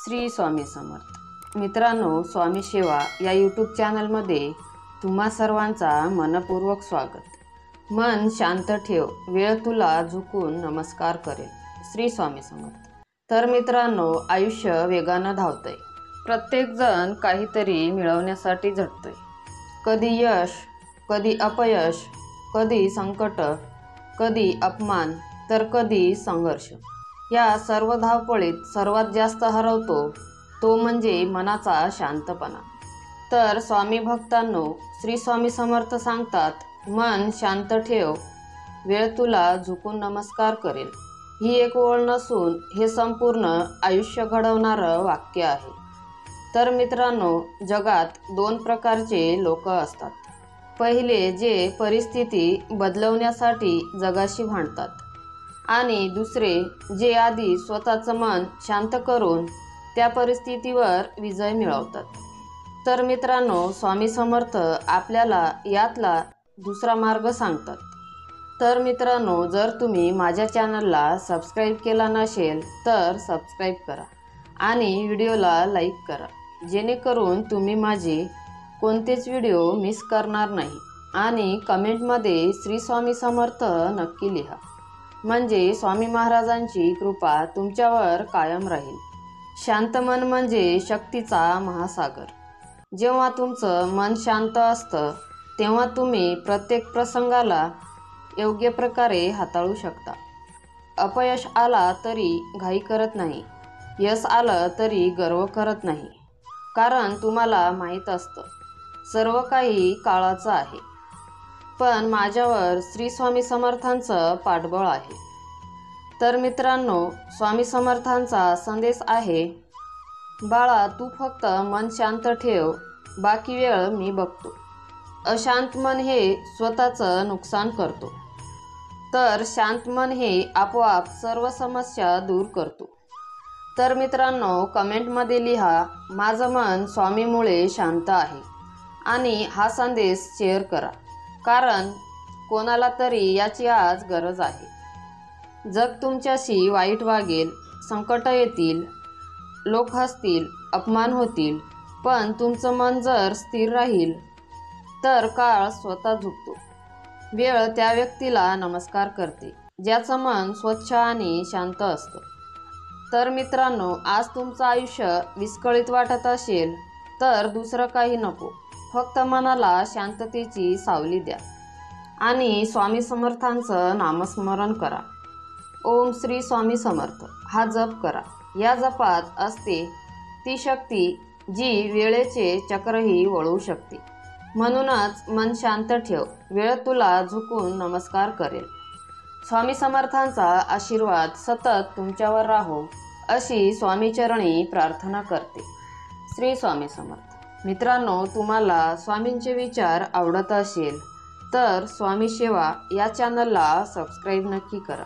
श्री स्वामी समर्थ मित्रांनो, स्वामी सेवा या यूट्यूब चॅनलमध्ये तुम्हा सर्वांचा मनपूर्वक स्वागत। मन शांत ठेव, वेळ तुला झुकून नमस्कार करेल। श्री स्वामी समर्थ। तर मित्रांनो, आयुष्य वेगानं धावतंय। प्रत्येक जण काहीतरी मिळवण्यासाठी झटतोय। कधी यश, कधी अपयश, कधी संकट, कधी अपमान, तर कधी संघर्ष। या सर्व धावपळीत सर्वात जास्त हरवतो तो म्हणजे मनाचा शांतपणा। तर स्वामी भक्तांनो, श्री स्वामी समर्थ सांगतात, मन शांत ठेव, वेळ तुला झुकून नमस्कार करेल। ही एक ओळ नसून हे संपूर्ण आयुष्य घडवणारं वाक्य आहे। तर मित्रांनो, जगात दोन प्रकारचे लोक असतात। पहिले जे परिस्थिती बदलवण्यासाठी जगाशी भांडतात आणि दुसरे जे आधी स्वतःचं मन शांत करून त्या परिस्थितीवर विजय मिळवतात। तर मित्रांनो, स्वामी समर्थ आपल्याला यातला दुसरा मार्ग सांगतात। तर मित्रांनो, जर तुम्ही माझ्या चॅनलला सबस्क्राईब केला नसेल तर सबस्क्राईब करा आणि व्हिडिओला लाईक करा, जेणेकरून तुम्ही माझे कोणतेच व्हिडिओ मिस करणार नाही। आणि कमेंटमध्ये श्री स्वामी समर्थ नक्की लिहा, म्हणजे स्वामी महाराजांची कृपा तुमच्यावर कायम राहील। शांत मन म्हणजे शक्तीचा महासागर। जेव्हा तुमचं मन शांत असतं तेव्हा तुम्ही प्रत्येक प्रसंगाला योग्य प्रकारे हाताळू शकता। अपयश आला तरी घाई करत नाही, यश आलं तरी गर्व करत नाही, कारण तुम्हाला माहीत असतं सर्व काही काळाचं आहे, पण माझ्यावर श्री स्वामी समर्थांचं पाठबळ आहे। तर मित्रांनो, स्वामी समर्थांचा संदेश आहे, बाळा तू फक्त मन शांत ठेव, बाकी वेळ मी बघतो। अशांत मन हे स्वतःचं नुकसान करतो, तर शांत मन हे आपोआप सर्व समस्या दूर करतो। तर मित्रांनो, कमेंटमध्ये लिहा, माझं मन स्वामीमुळे शांत आहे, आणि हा संदेश शेअर करा, कारण कोणाला तरी याची आज गरज आहे। जग तुमच्याशी वाईट वागेल, संकट येतील, लोक हसतील, अपमान होतील, पण तुमचं मन जर स्थिर राहील तर काळ स्वतः झुकतो। वेळ त्या व्यक्तीला नमस्कार करते ज्याचं मन स्वच्छ आणि शांत असतं। तर मित्रांनो, आज तुमचं आयुष्य विस्कळीत वाटत असेल तर दुसरं काही नको, फक्त मनाला शांततेची सावली द्या आणि स्वामी समर्थांचं नामस्मरण करा। ओम श्री स्वामी समर्थ हा जप करा। या जपात असते ती शक्ती जी वेळेचे चक्रही वळवू शकते। म्हणूनच मन शांत ठेव, वेळ तुला झुकून नमस्कार करेल। स्वामी समर्थांचा आशीर्वाद सतत तुमच्यावर राहो अशी स्वामीचरणी प्रार्थना करते। श्री स्वामी समर्थ। मित्रांनो, तुम्हाला स्वामींचे विचार आवडत असेल तर स्वामी सेवा या चॅनलला सबस्क्राईब नक्की करा।